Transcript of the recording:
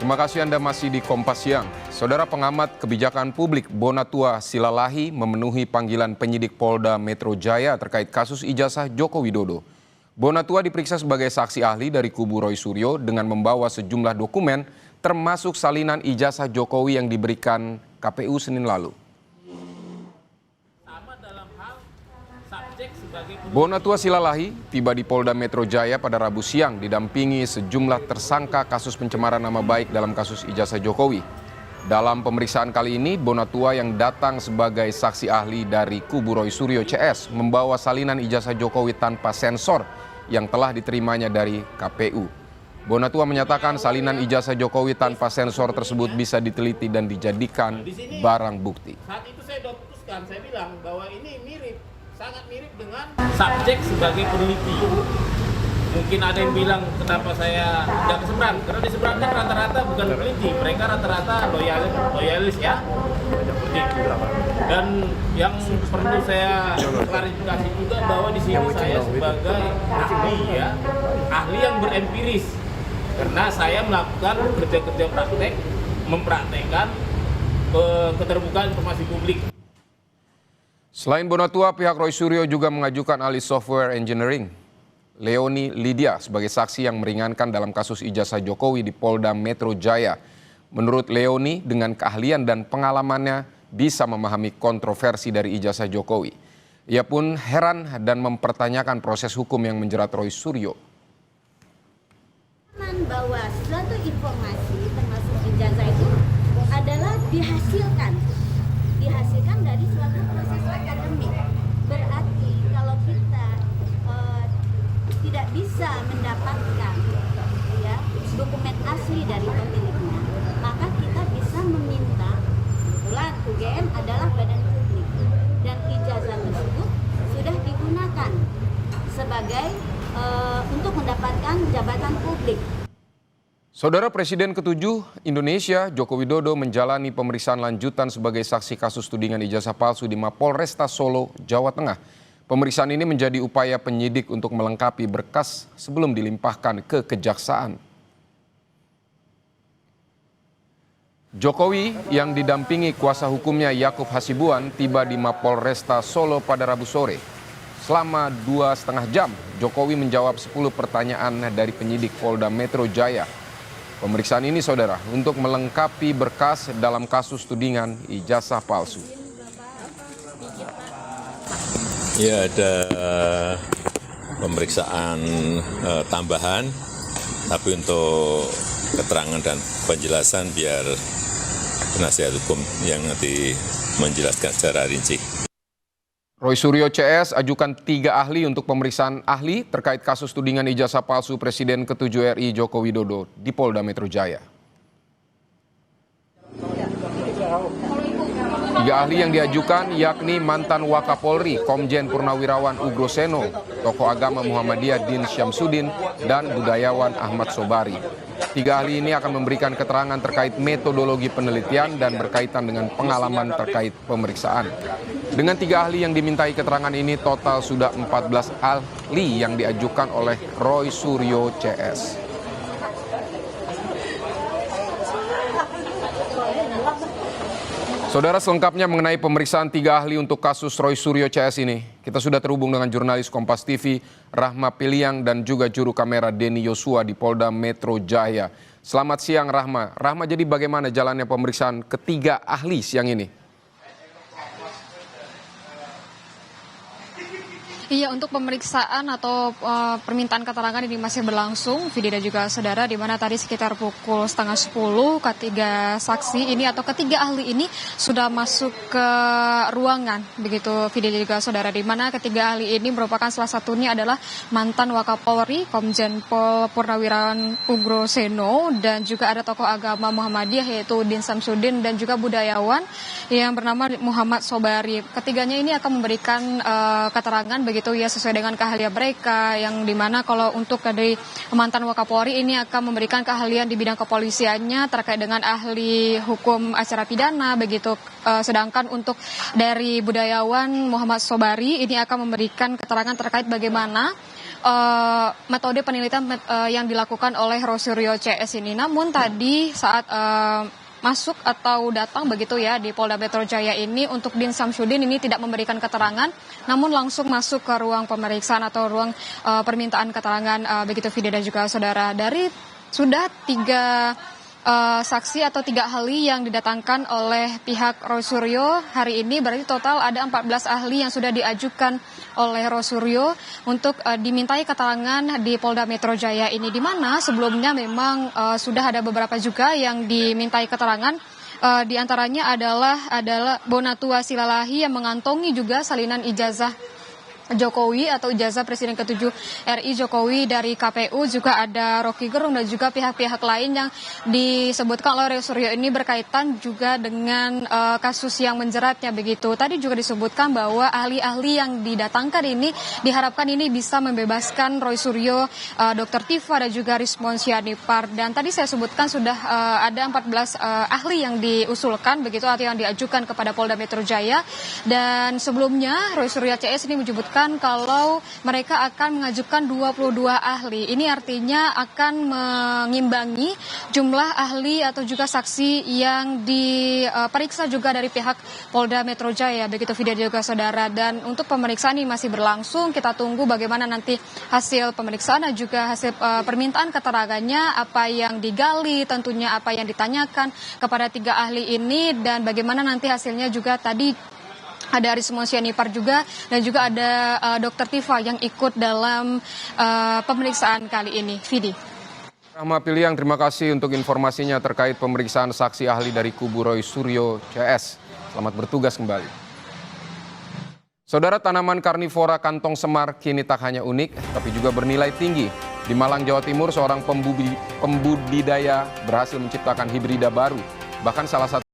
Terima kasih Anda masih di Kompas Siang. Saudara pengamat kebijakan publik Bonatua Silalahi memenuhi panggilan penyidik Polda Metro Jaya terkait kasus ijazah Joko Widodo. Bonatua diperiksa sebagai saksi ahli dari kubu Roy Suryo dengan membawa sejumlah dokumen termasuk salinan ijazah Jokowi yang diberikan KPU Senin lalu. Bonatua Silalahi tiba di Polda Metro Jaya pada Rabu siang didampingi sejumlah tersangka kasus pencemaran nama baik dalam kasus ijazah Jokowi. Dalam pemeriksaan kali ini, Bonatua yang datang sebagai saksi ahli dari kubu Roy Suryo CS membawa salinan ijazah Jokowi tanpa sensor yang telah diterimanya dari KPU. Bonatua menyatakan salinan ijazah Jokowi tanpa sensor tersebut bisa diteliti dan dijadikan barang bukti. Saat itu saya sudah putuskan, saya bilang bahwa ini sangat mirip dengan subjek sebagai peneliti. Mungkin ada yang bilang kenapa saya tidak ke seberang, karena di seberang kan rata-rata bukan peneliti, mereka rata-rata loyalis ya. Dan yang perlu saya klarifikasi juga bahwa di sini saya sebagai ahli ya, ahli yang berempiris. Karena saya melakukan kerja-kerja praktek, mempraktekkan keterbukaan informasi publik. Selain Bonatua, pihak Roy Suryo juga mengajukan ahli software engineering Leoni Lydia sebagai saksi yang meringankan dalam kasus ijazah Jokowi di Polda Metro Jaya. Menurut Leoni, dengan keahlian dan pengalamannya bisa memahami kontroversi dari ijazah Jokowi. Ia pun heran dan mempertanyakan proses hukum yang menjerat Roy Suryo. Bahwa suatu informasi termasuk ijazah itu adalah dihasilkan dari suatu proses akademik. Berarti kalau kita tidak bisa mendapatkan ya dokumen asli dari pemiliknya, maka kita bisa meminta, kebetulan UGM adalah badan publik dan ijazah tersebut sudah digunakan sebagai untuk mendapatkan jabatan publik. Saudara Presiden ke-7 Indonesia, Joko Widodo menjalani pemeriksaan lanjutan sebagai saksi kasus tudingan ijazah palsu di Mapolresta Solo, Jawa Tengah. Pemeriksaan ini menjadi upaya penyidik untuk melengkapi berkas sebelum dilimpahkan ke kejaksaan. Jokowi yang didampingi kuasa hukumnya Yakub Hasibuan tiba di Mapolresta Solo pada Rabu sore. Selama 2,5 jam, Jokowi menjawab 10 pertanyaan dari penyidik Polda Metro Jaya. Pemeriksaan ini, saudara, untuk melengkapi berkas dalam kasus tudingan ijazah palsu. Ya, ada pemeriksaan tambahan, tapi untuk keterangan dan penjelasan biar penasihat hukum yang nanti menjelaskan secara rinci. Roy Suryo CS ajukan 3 ahli untuk pemeriksaan ahli terkait kasus tudingan ijazah palsu Presiden ke-7 RI Joko Widodo di Polda Metro Jaya. 3 ahli yang diajukan yakni mantan Wakapolri Komjen Purnawirawan Ugroseno, tokoh agama Muhammadiyah Din Syamsuddin, dan budayawan Ahmad Sobari. 3 ahli ini akan memberikan keterangan terkait metodologi penelitian dan berkaitan dengan pengalaman terkait pemeriksaan. Dengan 3 ahli yang dimintai keterangan ini, total sudah 14 ahli yang diajukan oleh Roy Suryo CS. Saudara, selengkapnya mengenai pemeriksaan 3 ahli untuk kasus Roy Suryo CS ini, kita sudah terhubung dengan jurnalis Kompas TV Rahma Piliang dan juga juru kamera Denny Yosua di Polda Metro Jaya. Selamat siang Rahma. Rahma, jadi bagaimana jalannya pemeriksaan ketiga ahli siang ini? Iya, untuk pemeriksaan atau permintaan keterangan ini masih berlangsung, Vidi dan juga saudara, di mana tadi sekitar pukul 9:30 ketiga saksi ini atau ketiga ahli ini sudah masuk ke ruangan, begitu Vidi dan juga saudara, di mana ketiga ahli ini merupakan salah satunya adalah mantan Wakapolri Komjen Pol Purnawirawan Ugroseno, dan juga ada tokoh agama Muhammadiyah yaitu Din Syamsuddin, dan juga budayawan yang bernama Muhammad Sobari. Ketiganya ini akan memberikan keterangan begitu ya sesuai dengan keahlian mereka, yang dimana kalau untuk dari mantan Wakapolri ini akan memberikan keahlian di bidang kepolisiannya terkait dengan ahli hukum acara pidana begitu, sedangkan untuk dari budayawan Muhammad Sobari ini akan memberikan keterangan terkait bagaimana metode penelitian yang dilakukan oleh Roy Suryo CS ini. Namun tadi saat masuk atau datang begitu ya di Polda Metro Jaya ini untuk Din Samsudin ini tidak memberikan keterangan, namun langsung masuk ke ruang pemeriksaan atau ruang permintaan keterangan begitu Vidi dan juga saudara. Dari sudah 3 saksi atau 3 ahli yang didatangkan oleh pihak Roy Suryo hari ini, berarti total ada 14 ahli yang sudah diajukan oleh Roy Suryo untuk dimintai keterangan di Polda Metro Jaya ini, di mana sebelumnya memang sudah ada beberapa juga yang dimintai keterangan. Di antaranya adalah Bonatua Silalahi yang mengantongi juga salinan ijazah Jokowi atau ijazah Presiden ke-7 RI Jokowi dari KPU, juga ada Rocky Gerung dan juga pihak-pihak lain yang disebutkan oleh Roy Suryo ini berkaitan juga dengan kasus yang menjeratnya begitu. Tadi juga disebutkan bahwa ahli-ahli yang didatangkan ini diharapkan ini bisa membebaskan Roy Suryo, Dr. Tifa dan juga Rismon Sianipar. Dan tadi saya sebutkan sudah ada 14 ahli yang diusulkan begitu atau yang diajukan kepada Polda Metro Jaya, dan sebelumnya Roy Suryo CS ini menyebutkan kalau mereka akan mengajukan 22 ahli. Ini artinya akan mengimbangi jumlah ahli atau juga saksi yang diperiksa juga dari pihak Polda Metro Jaya. Begitu video juga saudara. Dan untuk pemeriksaan ini masih berlangsung. Kita tunggu bagaimana nanti hasil pemeriksaan dan juga hasil permintaan keterangannya, apa yang digali, tentunya apa yang ditanyakan kepada 3 ahli ini, dan bagaimana nanti hasilnya juga. Tadi ada Rismon Sianipar juga, dan juga ada Dr. Tifa yang ikut dalam pemeriksaan kali ini. Vidi. Rahma Piliang, terima kasih untuk informasinya terkait pemeriksaan saksi ahli dari kubu Roy Suryo CS. Selamat bertugas kembali. Saudara, tanaman karnivora kantong semar kini tak hanya unik, tapi juga bernilai tinggi. Di Malang, Jawa Timur, seorang pembudidaya berhasil menciptakan hibrida baru. Bahkan salah satu